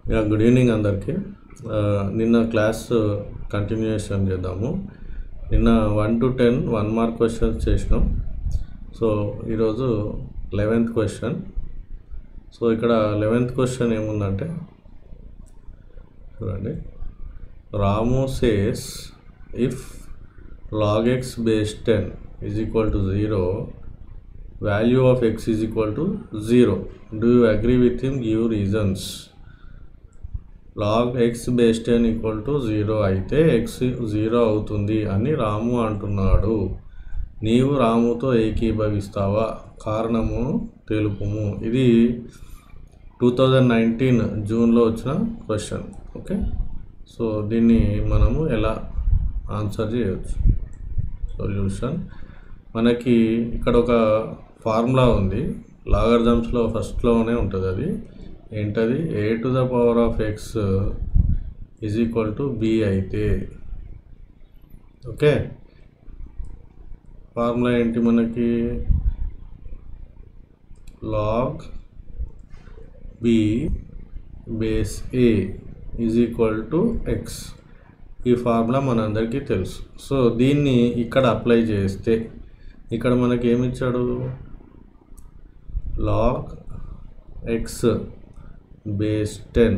Good evening అందరికీ. నిన్న class continuation చేద్దాము. నిన్న 1 to 10 1 మార్క్ క్వశ్చన్స్ చేసినాం. సో ఈరోజు 11th క్వశ్చన్. సో ఇక్కడ 11th క్వశ్చన్ ఏముందంటే చూడండి. Ramu says if log x base 10 is equal to 0, value of x is equal to 0. Do you agree with him? Give reasons. log x base 10 equal to 0 అయితే x 0 అవుతుంది అని రాము అంటున్నాడు. నీవు రాముతో ఏకీభవిస్తావా? కారణము తెలుపుము. ఇది 2019 జూన్లో వచ్చిన క్వశ్చన్. ఓకే, సో దీన్ని మనము ఎలా ఆన్సర్ చేయవచ్చు? సొల్యూషన్ మనకి ఇక్కడ ఒక ఫార్ములా ఉంది. లాగరిథమ్స్లో ఫస్ట్లోనే ఉంటుంది. అది ఏంటది? a to the power of x is equal to b అయితే ఓకే, ఫార్ములా ఏంటి మనకి? log b base a is equal to x. ఈ ఫార్ములా మనందరికీ తెలుసు. సో దీన్ని ఇక్కడ అప్లై చేస్తే ఇక్కడ మనకి ఏమిచ్చాడు? log x base 10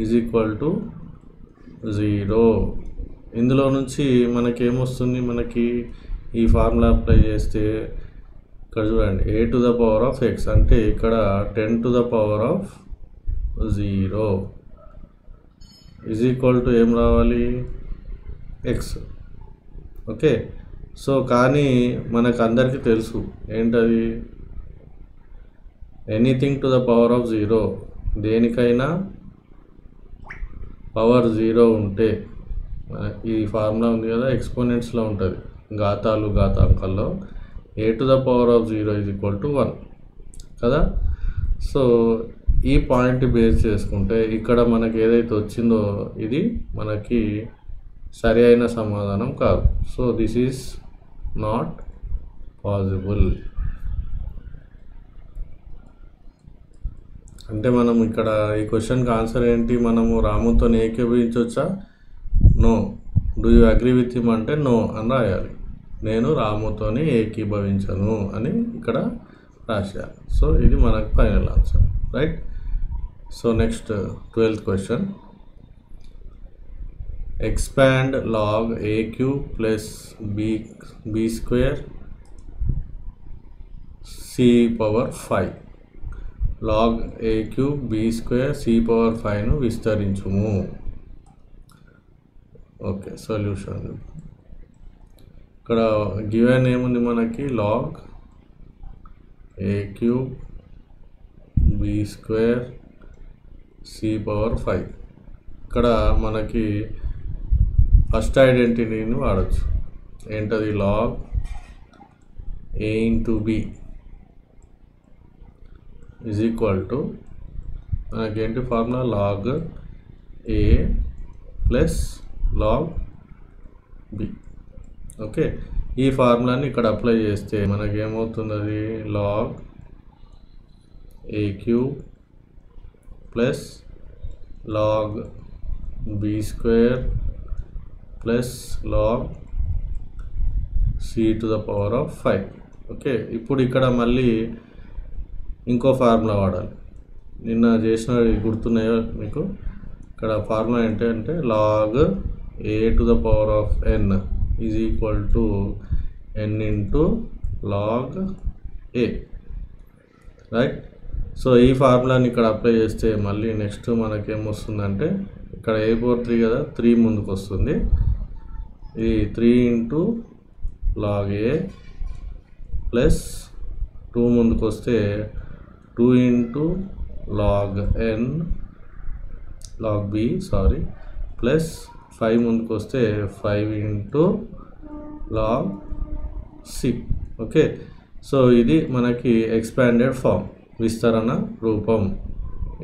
is equal to 0. ఇందులో నుంచి మనకి ఏమొస్తుంది? మనకి ఈ ఫార్ములా అప్లై చేస్తే ఇక్కడ చూడండి, a to the power of x అంటే ఇక్కడ 10 to the power of 0 is equal to ఏం రావాలి? x. ఓకే, సో కానీ మనకు అందరికీ తెలుసు ఏంటది? Anything to the power of 0, దేనికైనా పవర్ 0 ఉంటే ఈ ఫార్ములా ఉంది కదా, ఎక్స్పోనెంట్స్లో ఉంటుంది, ఘాతాంకాల్లో a to the power of 0 is equal to 1 కదా. సో ఈ పాయింట్ బేస్ చేసుకుంటే ఇక్కడ మనకి ఏదైతే వచ్చిందో ఇది మనకి సరి అయిన సమాధానం కాదు. So this is not possible. అంటే మనం ఇక్కడ ఈ క్వశ్చన్కి ఆన్సర్ ఏంటి? మనము రాముతో ఏకీభవించవచ్చా? No. Do you agree with him అంటే నో అని రాయాలి. నేను రాముతోని ఏకీభవించను అని ఇక్కడ రాసేయాలి. సో ఇది మనకు final answer, right? So next 12th question. Expand log a cube plus b square c power 5. log a cube b square c power 5ను విస్తరించుము. ఓకే, సొల్యూషన్ ఇక్కడ గివెన్ ఏముంది మనకి? log a cube b square c power 5. ఇక్కడ మనకి first ఐడెంటిటీని వాడచ్చు. ఏంటది? log a into b is equal to మనకేంటి ఫార్ములా? log a plus log b. Okay, ఈ ఫార్ములాని ఇక్కడ అప్లై చేస్తే మనకేమవుతుంది? అది log a cube plus log b square plus log c to the power of 5. Okay, ఇప్పుడు ఇక్కడ మళ్ళీ ఇంకో ఫార్ములా వాడాలి. నిన్న చేసిన గుర్తున్నాయో మీకు? ఇక్కడ ఫార్ములా ఏంటంటే log a to the power of n is equal to n into log a, right? So ఈ ఫార్ములాని ఇక్కడ అప్లై చేస్తే మళ్ళీ నెక్స్ట్ మనకేమొస్తుందంటే ఇక్కడ a పవర్ 3 కదా, 3 ముందుకు వస్తుంది. ఈ 3 ఇంటూ log a ప్లస్ 2 ముందుకు వస్తే 2 into log n log b plus 5 ముందుకు వస్తే 5 into log c. Okay, so ఇది మనకి ఎక్స్పాండెడ్ ఫామ్, విస్తరణ రూపం.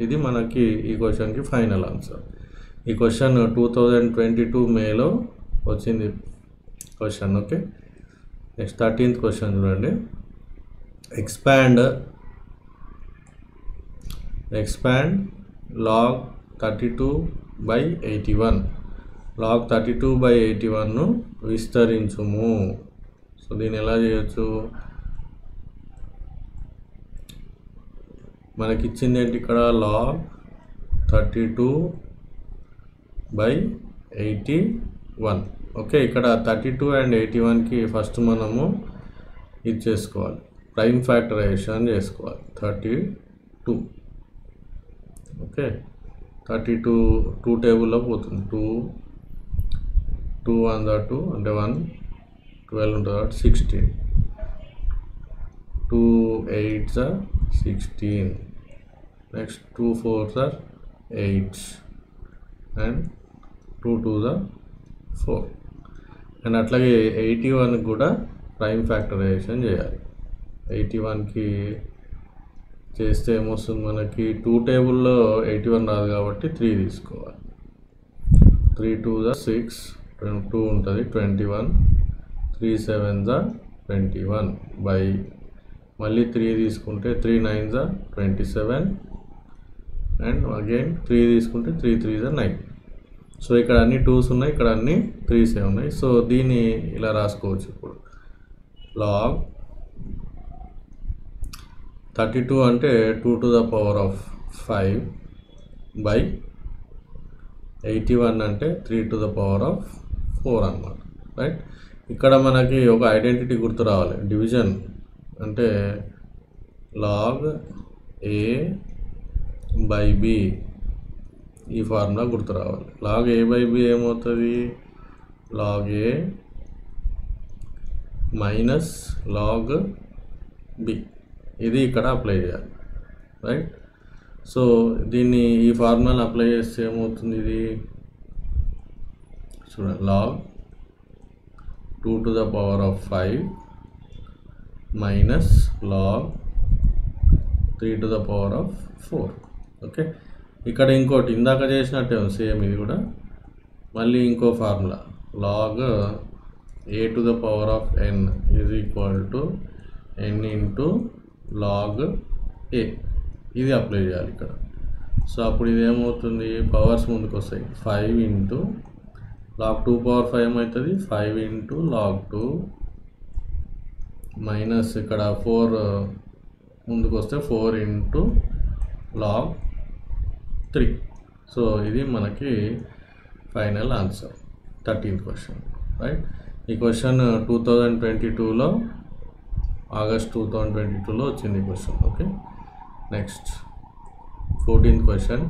ఇది మనకి ఈ క్వశ్చన్కి ఫైనల్ ఆన్సర్. ఈ క్వశ్చన్ 2022 మేలో వచ్చింది question. Okay, next 13th question చూడండి. Expand log 32/81. log 32/81ను విస్తరించుము. సో దీన్ని ఎలా చేయొచ్చు? మనకి ఇచ్చింది ఏంటి ఇక్కడ? log 32/81. ఓకే, ఇక్కడ 32 and 81కి ఫస్ట్ మనము ఇది చేసుకోవాలి, ప్రైమ్ ఫ్యాక్టరైజేషన్ చేసుకోవాలి. 32. ఓకే, 32 2 టేబుల్లో పోతుంది. 2 1 2 అంటే 1, 12 ఉంటుంది కాబట్టి 16. 2 8 16. Next 2 4 8 and 2 2 4. అండ్ అట్లాగే 81 కూడా ప్రైమ్ ఫ్యాక్టరైజేషన్ చేయాలి. 81కి చేస్తే ఏమొస్తుంది మనకి? 2 టేబుల్లో 81 రాదు కాబట్టి 3 తీసుకోవాలి. 3 2 6, 2 ఉంటుంది 21, 3 7 21 బై మళ్ళీ 3 తీసుకుంటే 3 9 27 అండ్ అగైన్ 3 తీసుకుంటే 3 3 9. సో ఇక్కడ అన్ని 2s ఉన్నాయి, ఇక్కడ అన్ని 3s ఉన్నాయి. సో దీన్ని ఇలా రాసుకోవచ్చు. ఇప్పుడు log 32 అంటే 2 to the power of 5 by 81 అంటే 3 to the power of 4 అన్నమాట. రైట్, ఇక్కడ మనకి ఒక ఐడెంటిటీ గుర్తు రావాలి. డివిజన్ అంటే log a బై b, ఈ ఫార్ములా గుర్తు రావాలి. log a బై b ఏమవుతుంది? log a minus log b. ఇది ఇక్కడ అప్లై చేయాలి. రైట్, సో దీన్ని ఈ ఫార్ములా అప్లై చేస్తే ఏమవుతుంది? ఇది చూడండి, log 2 to the power of 5 minus log 3 to the power of 4. Okay, ఇక్కడ ఇంకోటి ఇందాక చేసినట్టే సేమ్ ఇది కూడా మళ్ళీ ఇంకో formula log a to the power of n is equal to n into log a. ఇది అప్లై చేయాలి ఇక్కడ. సో అప్పుడు ఇది ఏమవుతుంది? పవర్స్ ముందుకు వస్తాయి. 5 into log 2 power 5 ఏమవుతుంది? 5 into log 2 మైనస్ ఇక్కడ 4 ముందుకు వస్తే 4 into log 3. సో ఇది మనకి final answer 13th question. Right, ఈ క్వశ్చన్ 2022లో ఆగస్ట్ 2022లో వచ్చింది ఈ question. Okay, next 14th question.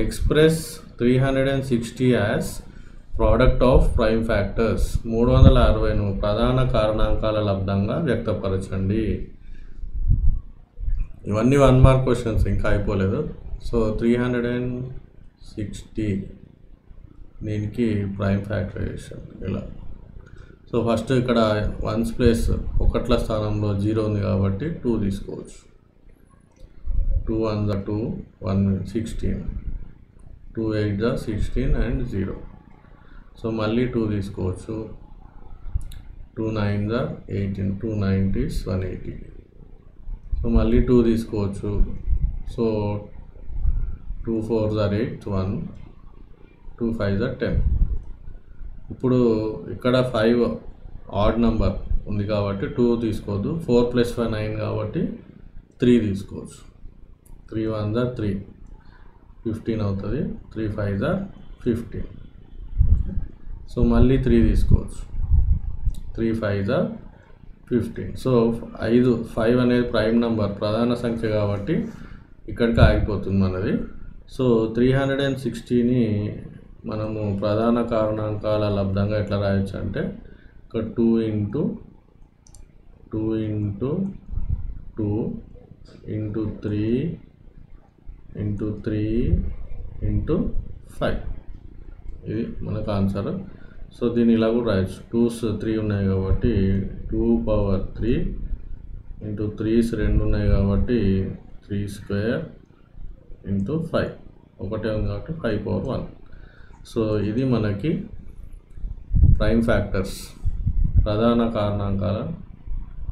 Express 360 as product of prime factors. 360ను ప్రధాన కారణాంకాల లబ్ధంగా వ్యక్తపరచండి. ఇవన్నీ 1 మార్క్ క్వశ్చన్స్, ఇంకా అయిపోలేదు. సో 360 దీనికి ప్రైమ్ ఫ్యాక్టరైజేషన్ ఇలా. సో ఫస్ట్ ఇక్కడ 1s ప్లేస్ ఒకట్ల స్థానంలో 0 ఉంది కాబట్టి 2 తీసుకోవచ్చు. 2 1 2 1 16, 2 8 16 అండ్ 0. సో మళ్ళీ 2 తీసుకోవచ్చు. 2 9 18, 2 90s 180. సో మళ్ళీ 2 తీసుకోవచ్చు. సో 2 4 8 1, 2 5 10. ఇప్పుడు ఇక్కడ 5 ఆడ్ నెంబర్ ఉంది కాబట్టి 2 తీసుకోవద్దు. 4 + 5 9 కాబట్టి 3 తీసుకోవచ్చు. 3 1 3 15 అవుతుంది. 3 5 15. సో మళ్ళీ 3 తీసుకోవచ్చు. 3 5 15. సో 5 అనేది ప్రైమ్ నెంబర్, ప్రధాన సంఖ్య కాబట్టి ఇక్కడికి ఆగిపోతుంది మనది. సో 360ని మనము ప్రధాన కారణాంకాల లబ్ధంగా ఎట్లా రాయొచ్చు అంటే ఇక్కడ 2 into 2 into 2 into 3 into 3 into 5. ఇది మనకు ఆన్సర్. సో దీన్ని ఇలా కూడా రాయొచ్చు. 2s 3 ఉన్నాయి కాబట్టి 2 power 3 into 3s 2 ఉన్నాయి కాబట్టి 3 square into 5. ఒకటే ఉంది కాబట్టి 5 power 1. సో ఇది మనకి ప్రైమ్ ఫ్యాక్టర్స్, ప్రధాన కారణాంకాల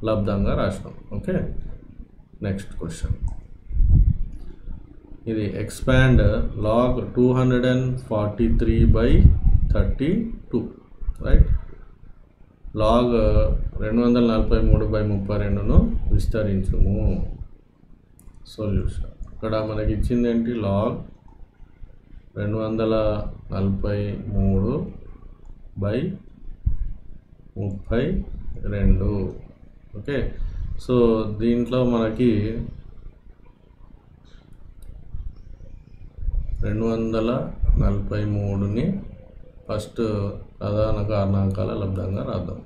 లబ్ధంగా రాసినాం. Okay, next question. ఇది ఎక్స్పాండ్ log 243/32 రైట్. log 243/32ను విస్తరించుము. సొల్యూషన్ ఇక్కడ మనకి ఇచ్చింది ఏంటి, log 243/32. ఓకే, సో దీంట్లో మనకి 243ని ఫస్ట్ ప్రధాన కారణాంకాల లబ్ధంగా రాద్దాం.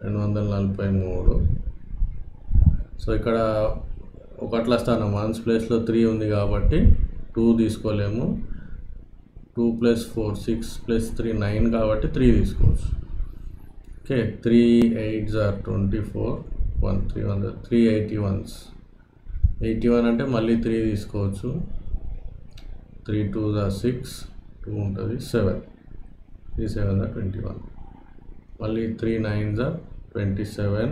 243. సో ఇక్కడ ఒకట్ల స్థానం వన్స్ ప్లేస్లో 3 ఉంది కాబట్టి 2 తీసుకోలేము. 2 + 4 6 + 3 9 కాబట్టి 3 తీసుకోవచ్చు. ఓకే, 3 8s are 24 1 3 81s 81 అంటే మళ్ళీ 3 తీసుకోవచ్చు. 3 2s are 6 2 ఉంటుంది 7 3 7s are 21 మళ్ళీ 3 9s are 27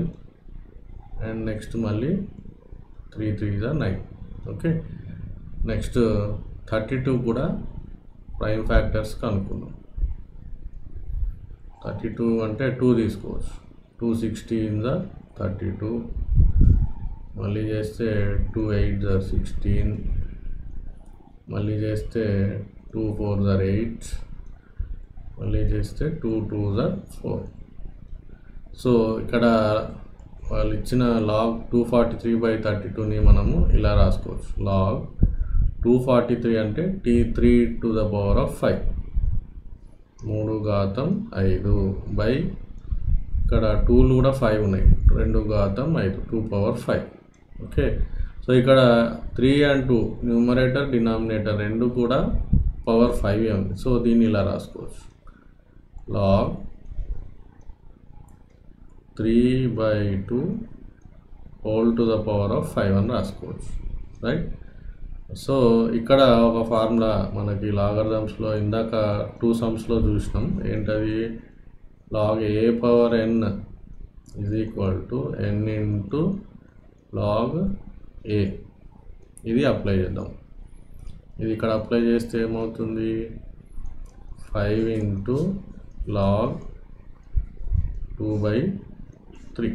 అండ్ నెక్స్ట్ మళ్ళీ 3 3s are 9. ఓకే, నెక్స్ట్ 32 కూడా ప్రైమ్ ఫ్యాక్టర్స్ కనుక్కుందాం. 32 అంటే 2 తీసుకోవచ్చు. 2 16s are 32 మళ్ళీ చేస్తే 2 8s are 16 మళ్ళీ చేస్తే 2 4s are 8 మళ్ళీ చేస్తే 2 2s are 4. సో ఇక్కడ వాళ్ళు ఇచ్చిన log 243/32ని మనము ఇలా రాసుకోవచ్చు. log 243 అంటే t3 to the power of 5 3/5 by ఇక్కడ 2లు కూడా 5 ఉన్నాయి 2/5 2/5. ఓకే, సో ఇక్కడ 3 and 2 న్యూమరేటర్ డినామినేటర్ రెండు కూడా పవర్ 5 ఉంది. సో దీన్ని ఇలా రాసుకోవచ్చు. log 3/2 whole to the power of 5 అని రాసుకోవచ్చు. రైట్. సో ఇక్కడ ఒక ఫార్ములా మనకి లాగరిథమ్స్లో ఇందాక 2 సమ్స్లో చూసినాం. ఏంటది, log a/n = n into log a. ఇది అప్లై చేద్దాం. ఇది ఇక్కడ అప్లై చేస్తే ఏమవుతుంది, 5 into log 2/3.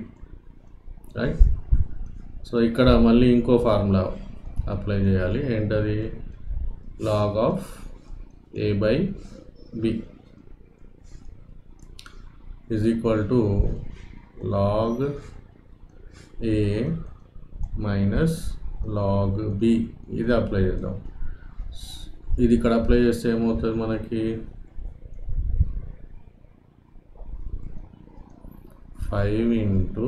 రైట్. సో ఇక్కడ మళ్ళీ ఇంకో ఫార్ములా అప్లై చేయాలి. ఏంటది, log of a/b = log a minus log b. ఇది అప్లై చేద్దాం. ఇది ఇక్కడ అప్లై చేస్తే ఏమవుతుంది మనకి, 5 into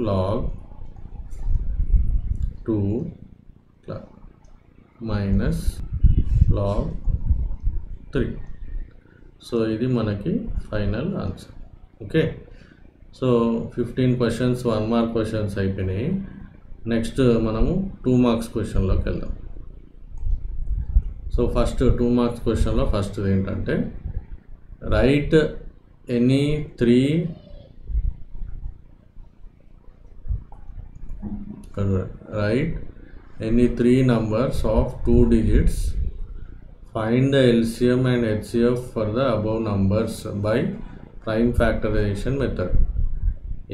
log 2 minus log 3. So ఇది మనకి final answer. Okay, so 15 questions 1 mark questions అయిపోయినాయి. నెక్స్ట్ మనము 2 మార్క్స్ క్వశ్చన్లోకి వెళ్దాం. సో ఫస్ట్ 2 మార్క్స్ క్వశ్చన్లో ఫస్ట్ ఏంటంటే, right any 3 numbers of 2 digits. Find the LCM and HCF for the above numbers by prime factorization method.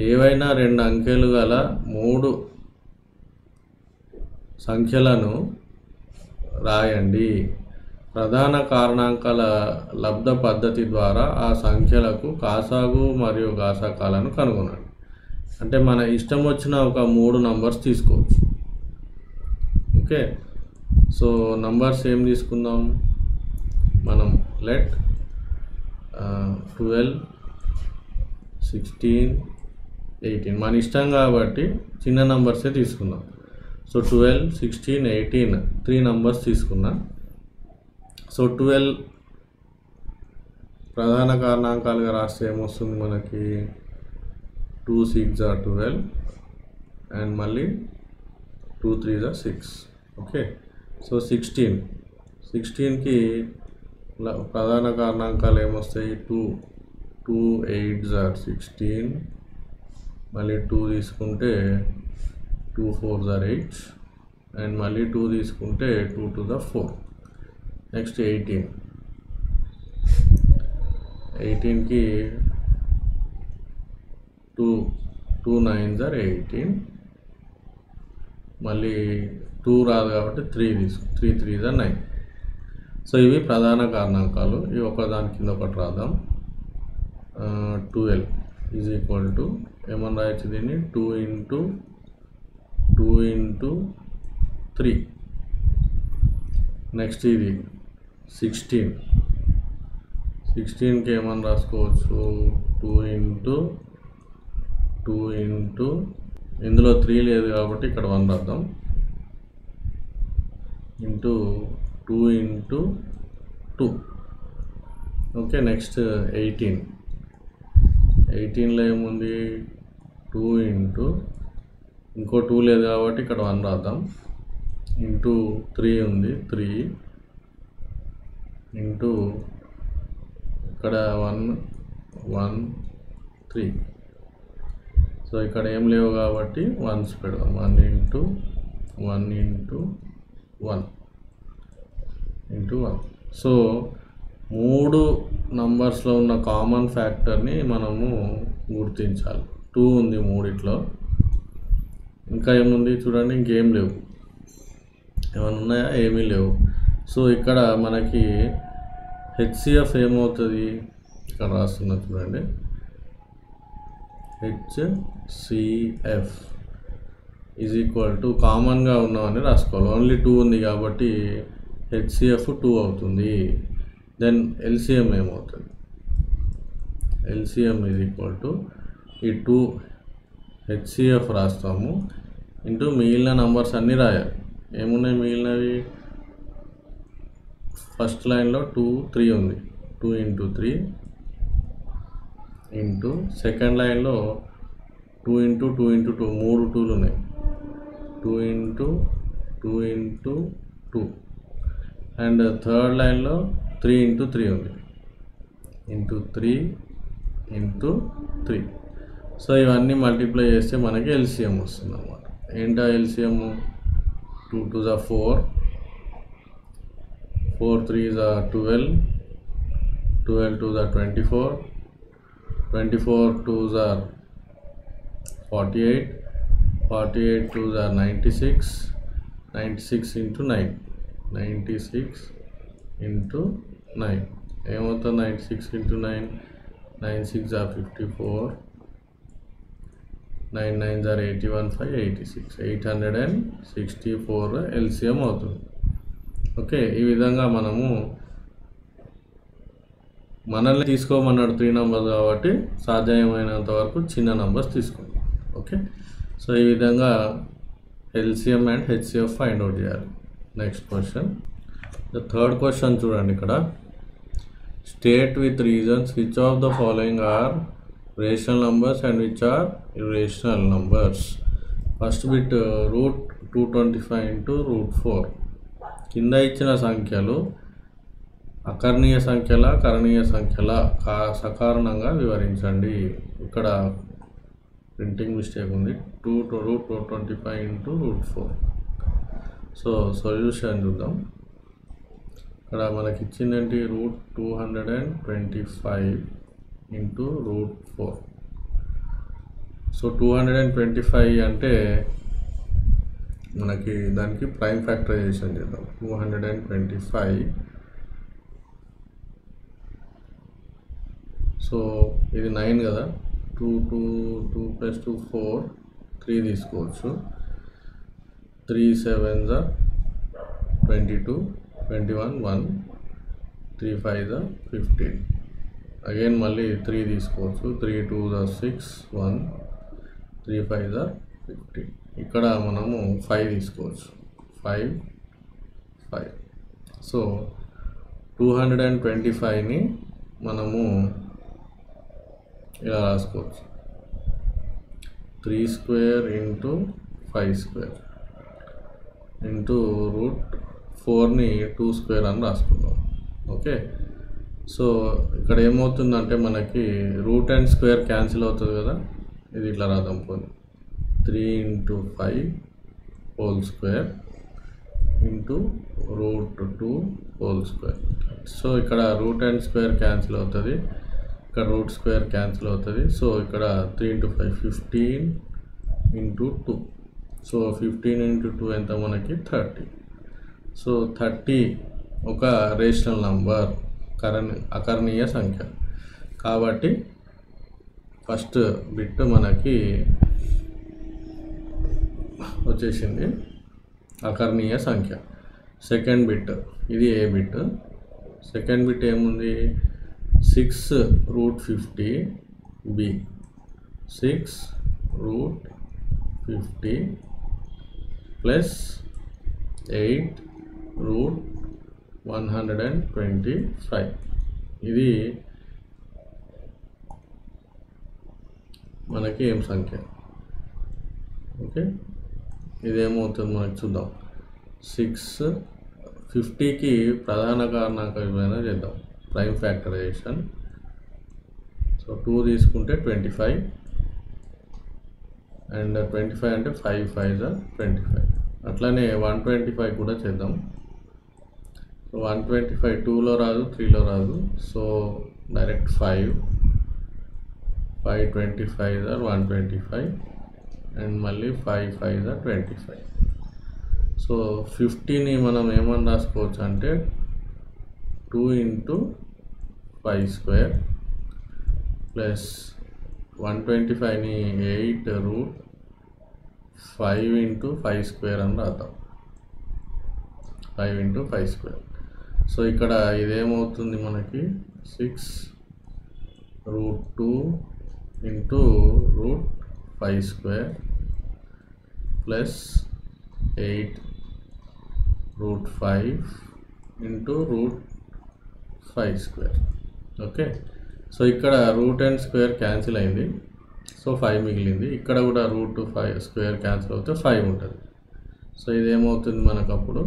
ఏవైనా 2 అంకెలు గల 3 సంఖ్యలను రాయండి. ప్రధాన కారణాంకాల లబ్ధ పద్ధతి ద్వారా ఆ సంఖ్యలకు కాసాగు మరియు గాసాకాలను కనుగొనండి. అంటే మన ఇష్టం వచ్చిన ఒక 3 నంబర్స్ తీసుకోవచ్చు. ఓకే, సో నంబర్స్ ఏం తీసుకుందాం మనం, లెట్ 12 16 18 మన ఇష్టం కాబట్టి చిన్న నంబర్సే తీసుకుందాం. సో 12 16 18 3 నంబర్స్ తీసుకున్నా. సో 12 ప్రధాన కారణాంకాలుగా రాస్తే ఏమొస్తుంది మనకి, 2 6s are 12 అండ్ మళ్ళీ 2 3s are 6. ఓకే, సో 16కి ప్రధాన కారణాంకాలు ఏమొస్తాయి, 2 8s are 16 మళ్ళీ 2 తీసుకుంటే 2 4s are 8 అండ్ మళ్ళీ 2 తీసుకుంటే 2 to the 4. నెక్స్ట్ 18కి 2 9s are 18. మళ్ళీ 2 రాదు కాబట్టి 3 3 3s are 9. సో ఇవి ప్రధాన కారణాంకాలు. ఇవి ఒకదాని కింద ఒకటి రాద్దాం. 12 ఈజ్ ఈక్వల్ టు ఏమని రాయొచ్చు దీన్ని 2 into 3. నెక్స్ట్ ఇది 16కి ఏమని రాసుకోవచ్చు 2 into ఇందులో 3 లేదు కాబట్టి ఇక్కడ 1 రాద్దాం ఇంటూ 2 into 2. ఓకే. నెక్స్ట్ 18లో ఏముంది 2 into ఇంకో 2 లేదు కాబట్టి ఇక్కడ 1 రాద్దాం ఇంటూ 3 ఉంది 3 ఇంటూ ఇక్కడ 1 3. సో ఇక్కడ ఏం లేవు కాబట్టి 1s పెడదాం 1 into 1. సో 3 నంబర్స్లో ఉన్న కామన్ ఫ్యాక్టర్ని మనము గుర్తించాలి. 2 ఉంది 3 ఇంకా ఏముంది చూడండి, ఇంకేం లేవు. ఏమైనా ఉన్నాయా? ఏమీ లేవు. సో ఇక్కడ మనకి హెచ్సిఎఫ్ ఏమవుతుంది ఇక్కడ రాస్తున్నా చూడండి. హెచ్సిఎఫ్ ఈజ్ ఈక్వల్ టు కామన్గా ఉన్నామని రాసుకోవాలి. ఓన్లీ 2 ఉంది కాబట్టి హెచ్సిఎఫ్ 2 అవుతుంది. దెన్ ఎల్సిఎం ఏమవుతుంది? ఎల్సిఎం ఈజ్ ఈక్వల్ టు ఈ 2 హెచ్సిఎఫ్ రాస్తాము ఇంటూ మిగిలిన నంబర్స్ అన్నీ రాయాలి. ఏమున్నాయి మిగిలినవి? ఫస్ట్ లైన్లో 2 3 ఉంది 2 into 3 ఇంటూ సెకండ్ లైన్లో 2 into 2 into 2 3 2లు ఉన్నాయి 2 into 2 అండ్ థర్డ్ లైన్లో 3 into 3 ఉంది ఇంటూ 3 into 3. సో ఇవన్నీ మల్టిప్లై చేస్తే మనకి ఎల్సిఎం వస్తుంది అన్నమాట. ఏంటా LCM? 2 to the 4, 4 3s are 12, 12 2s are 24, 24 2s are 48, 48 2s are 96, 96 into 9, 96 into 9 ఏమవుతుంది? 96 into 9, 9 6 are 54, 9 9s are 81 5 86, 864 LCM అవుతుంది. ఓకే. ఈ విధంగా మనము మనల్ని తీసుకోమన్నాడు 3 నంబర్స్ కాబట్టి సాధ్యమైనంత వరకు చిన్న నంబర్స్ తీసుకుంటాం. ఓకే. సో ఈ విధంగా LCM and HCF find out చేయాలి. Next question, the third question చూడండి. ఇక్కడ state with reasons which of the following are rational numbers and which are irrational numbers. First bit √225 into √4. కింద ఇచ్చిన సంఖ్యలు అకర్ణీయ సంఖ్యల కరణీయ సంఖ్యల సకారణంగా వివరించండి. ఇక్కడ ప్రింటింగ్ మిస్టేక్ ఉంది. √225 into √4. సో సొల్యూషన్ చూద్దాం. ఇక్కడ మనకి ఇచ్చింది ఏంటి? √225 into √4. సో 225 అంటే మనకి దానికి ప్రైమ్ ఫ్యాక్టరైజేషన్ చేద్దాం. 225. సో ఇది 9 కదా, 2 + 2 4, 3 తీసుకోవచ్చు. 3 7s are 22, 21 1, 3 5s are 15. Again మళ్ళీ 3 తీసుకోవచ్చు. 3 2s are 6 1, 3 5s are 15. ఇక్కడ మనము 5 తీసుకోవచ్చు. 5 5. సో 225ని మనము ఇలా రాసుకోవచ్చు. 3 square into 5 square ఇంటూ √4ని 2 square అని రాసుకుందాం. ఓకే. సో ఇక్కడ ఏమవుతుందంటే మనకి రూట్ అండ్ స్క్వేర్ క్యాన్సిల్ అవుతుంది కదా, ఇది ఇట్లా రాద్దాం. పోనీ 3 into 5 whole square into √2 whole square. So ఇక్కడ రూట్ అండ్ స్క్వేర్ క్యాన్సిల్ అవుతుంది, ఇక్కడ రూట్ స్క్వేర్ క్యాన్సిల్ అవుతుంది. సో ఇక్కడ 3 × 5 15 × 2. సో 15 × 2 ఎంత మనకి 30. సో 30 ఒక రేషనల్ నంబర్, అకర్ణీయ సంఖ్య. కాబట్టి ఫస్ట్ బిట్ మనకి వచ్చేసింది అకర్ణీయ సంఖ్య. సెకండ్ బిట్, ఇది ఏ బిట్. సెకండ్ బిట్ ఏముంది, 6√50 బి. 6√50 ప్లస్ 8√125. ఇది మనకి ఏం సంఖ్య? ఓకే, ఇదేమవుతుంది మనకి చూద్దాం. 650కి ప్రధాన కారణాంక విభజన చేద్దాం, ప్రైమ్ ఫ్యాక్టరైజేషన్. సో 2 తీసుకుంటే 25 అండ్ 25 అంటే 5 × 5 = 25. అట్లానే 125 కూడా చేద్దాం. సో 125 2లో రాదు, 3లో రాదు. సో డైరెక్ట్ 5 25 = 125 అండ్ మళ్ళీ 5 × 5 = 25. సో 50ని మనం ఏమని రాసుకోవచ్చు అంటే 2 × 5² ప్లస్ 125ని 8√5 × 5² అని రాద్దాం, 5 × 5². సో ఇక్కడ ఇదేమవుతుంది మనకి 6√2 × √5² ప్లస్ 8√5 × √5². ఓకే, సో ఇక్కడ రూట్ అండ్ స్క్వేర్ క్యాన్సిల్ అయింది, సో 5 మిగిలింది. ఇక్కడ కూడా √5² క్యాన్సిల్ అవుతే 5 ఉంటుంది. సో ఇదేమవుతుంది మనకు అప్పుడు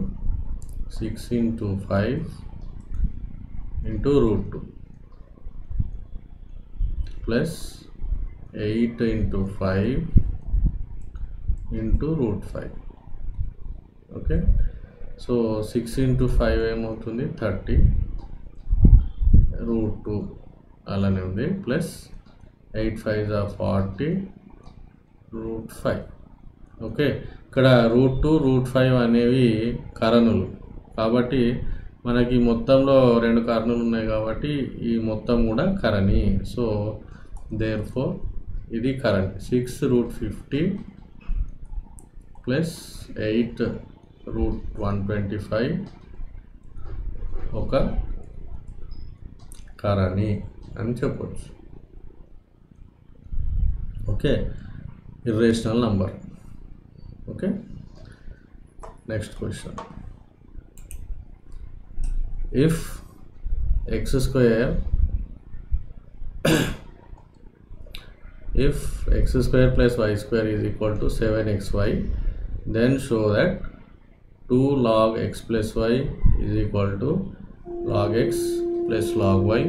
6 × 5 × √2 ప్లస్ 8 × 5 × √5. ఓకే, సో 6 × 5 ఏమవుతుంది 30, √2 అలానే ఉంది, ప్లస్ 8 × 5 = 40, √5. ఓకే, ఇక్కడ √2 √5 అనేవి కరణులు కాబట్టి మనకి మొత్తంలో 2 కరణులు ఉన్నాయి కాబట్టి ఈ మొత్తం కూడా కరణి. సో దేర్ఫోర్ ఇది కరణి. 6√50 ప్లస్ 8√125 ఒక కరణి అని చెప్పవచ్చు. Okay, irrational number. Okay, next question. If x² plus y² is equal to 7xy, then show that 2 log x plus y is equal to log x plus log y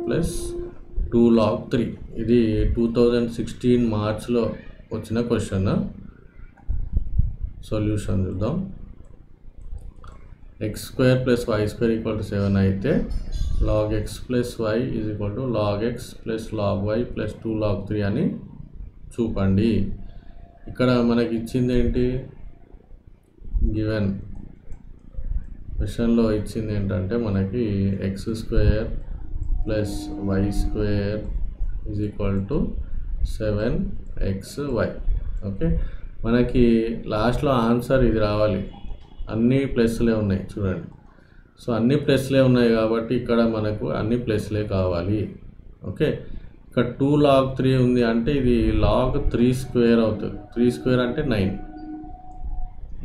plus 2 log 3. ఇది 2016 మార్చ్లో వచ్చిన question. Solution చూద్దాం. x² plus y² equal to 7 అయితే log x plus y is equal to log x plus log y plus 2 log 3 అని చూపండి. ఇక్కడ మనకి ఇచ్చింది ఏంటి, గివెన్ క్వశ్చన్లో ఇచ్చింది ఏంటంటే మనకి x² plus y² is equal to 7xy. Okay, మనకి లాస్ట్లో ఆన్సర్ ఇది రావాలి. అన్ని ప్లస్లే ఉన్నాయి చూడండి. సో అన్ని ప్లస్లే ఉన్నాయి కాబట్టి ఇక్కడ మనకు అన్ని ప్లస్లే కావాలి. ఓకే, ఇక్కడ 2 log 3 ఉంది అంటే ఇది log 3² అవుతుంది. 3² అంటే 9.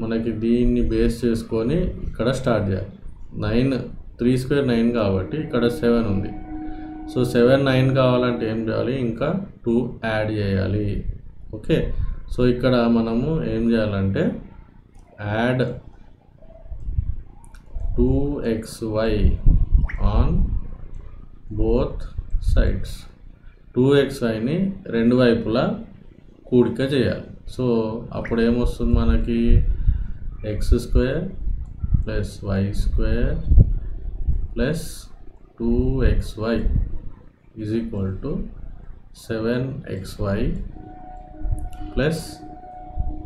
మనకి దీన్ని బేస్ చేసుకొని ఇక్కడ స్టార్ట్ చేయాలి. 9 3² 9 కాబట్టి ఇక్కడ 7 ఉంది. సో 7 9 కావాలంటే ఏం చేయాలి, ఇంకా 2 యాడ్ చేయాలి. ఓకే, సో ఇక్కడ మనము ఏం చేయాలంటే add 2xy on both sides. 2xyని రెండు వైపులా కూడిక చేయాలి. సో అప్పుడు ఏమొస్తుంది మనకి x² plus y square plus 2xy is equal to 7xy plus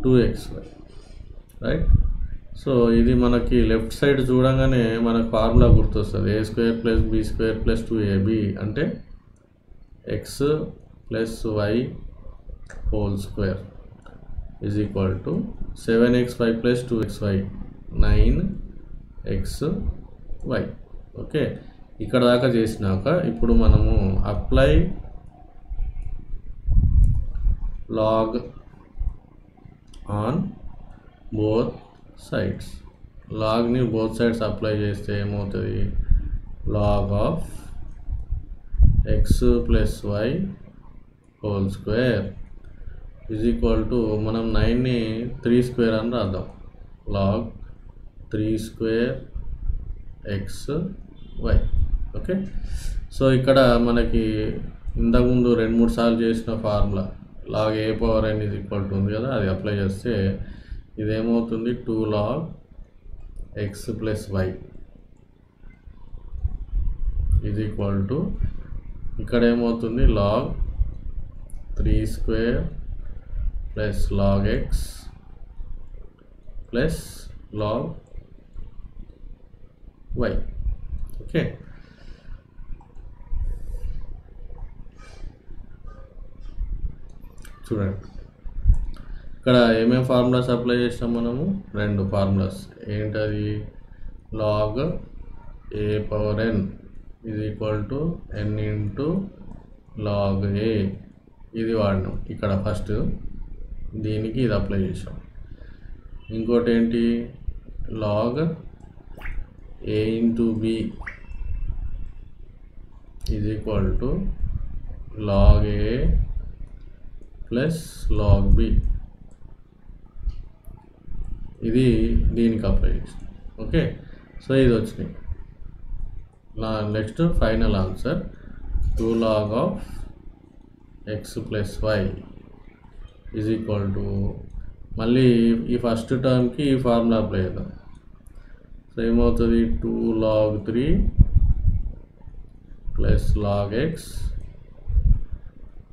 2xy, right. So ఇది మనకి లెఫ్ట్ సైడ్ చూడగానే మనకు ఫార్ములా గుర్తొస్తుంది. A square plus b square plus 2ab అంటే x plus y whole square is equal to 7xy plus 2xy 9xy. Okay, ఇక్కడ దాకా చేసినాక ఇప్పుడు మనము apply log on both sides. లాగ్ని బోత్ సైడ్స్ అప్లై చేస్తే ఏమవుతుంది? Log of x plus y whole square is equal to మనం 9ని 3 స్క్వేర్ అని రాద్దాం. Log 3 square x y. Okay, so ఇక్కడ మనకి ఇంతకుముందు 2-3 సార్లు చేసిన formula log A power n is equal to ఉంది కదా, అది అప్లై చేస్తే ఇదేమవుతుంది? 2 log x plus y is equal to ఇక్కడ ఏమవుతుంది? Log 3 square plus log x plus log y. Okay, చూడండి ఇక్కడ ఏమేమి ఫార్ములాస్ అప్లై చేసినాం మనము? 2 ఫార్ములాస్. ఏంటది? Log A power n is equal to n into log a, ఇది వాడినాం ఇక్కడ ఫస్ట్, దీనికి ఇది అప్లై చేసాం. ఇంకోటి ఏంటి? Log A into B is equal to log A plus log B, ఇది దీనికి అప్లై చేస్తాం. ఓకే, సో ఇది వచ్చినాయి. Next final answer 2 log of x plus y is equal to, మళ్ళీ ఈ ఫస్ట్ టర్మ్కి ఈ ఫార్ములా అప్లై చేద్దాం. సో ఏమవుతుంది? 2 log 3 plus log x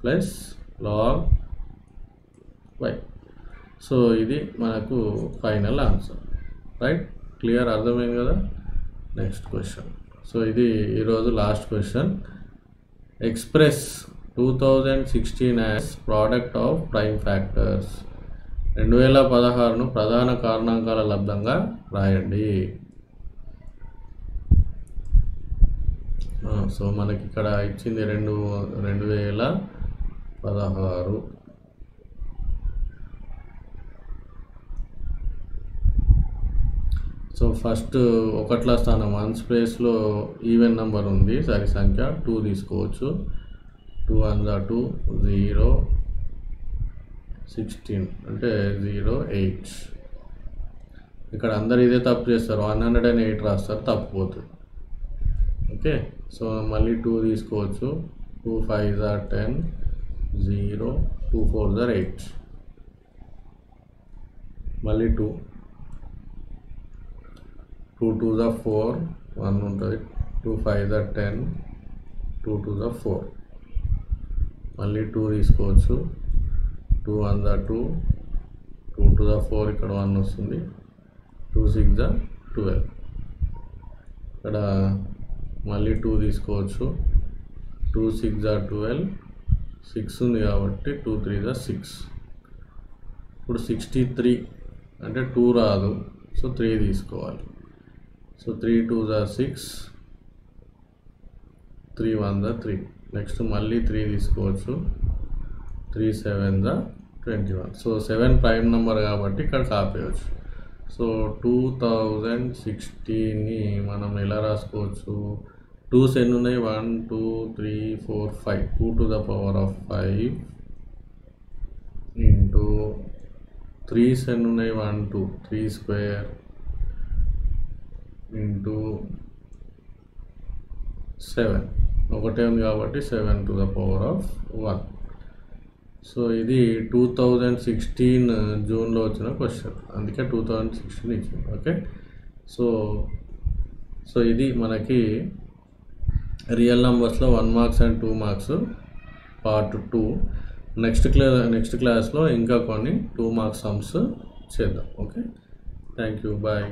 plus log y. So ఇది మనకు ఫైనల్ ఆన్సర్, రైట్. క్లియర్, అర్థమైంది కదా? Next question. సో ఇది ఈరోజు last question. Express 2016 as product of prime factors. 2016ను ప్రధాన కారణాంకాల లబ్ధంగా రాయండి. సో మనకి ఇక్కడ ఇచ్చింది 2016. సో ఫస్ట్ 1వ స్థానం 1th ప్లేస్లో ఈవెన్ నెంబర్ ఉంది, సరి సంఖ్య 2 తీసుకోవచ్చు. 2 1 2 0 16 అంటే 08. ఇక్కడ అందరు ఇదే తప్పు చేస్తారు, 108 రాస్తారు, తప్పిపోతుంది. ఓకే, సో మళ్ళీ 2 తీసుకోవచ్చు. 2 5 10 0 2 4 8, మళ్ళీ 2 2 2 4 1 ఉంటుంది. 2 5 10 2 2 4, మళ్ళీ 2 తీసుకోవచ్చు. 2 1 2 2 2 4, ఇక్కడ 1 వస్తుంది. 2 6 12, ఇక్కడ మళ్ళీ 2 తీసుకోవచ్చు. 2 6 12, 6 ఉంది కాబట్టి 2 3 6. ఇప్పుడు 63 అంటే 2 రాదు, సో 3 తీసుకోవాలి. సో 3 2 6, 3 1 3. నెక్స్ట్ మళ్ళీ 3 తీసుకోవచ్చు. 3 7 21. సో 7 ప్రైమ్ నెంబర్ కాబట్టి ఇక్కడ కాపేయచ్చు. సో 2016ని మనం ఎలా రాసుకోవచ్చు? 2s ఎన్ని ఉన్నాయి? 1 2 3 4 5. 2 to the power of 5 into 3s ఎన్ని ఉన్నాయి? 1 2 3 స్క్వేర్ ఇంటూ 7. ఒకటే ఉంది కాబట్టి 7 to the power of 1. So ఇది 2016 జూన్లో వచ్చిన క్వశ్చన్, అందుకే 2016 ఇచ్చింది. ఓకే, సో ఇది మనకి రియల్ నెంబర్స్లో 1 marks and 2 marks part 2. Next క్లాస్లో ఇంకా కొన్ని 2 మార్క్స్ సమ్స్ చేద్దాం. Okay, thank you, bye.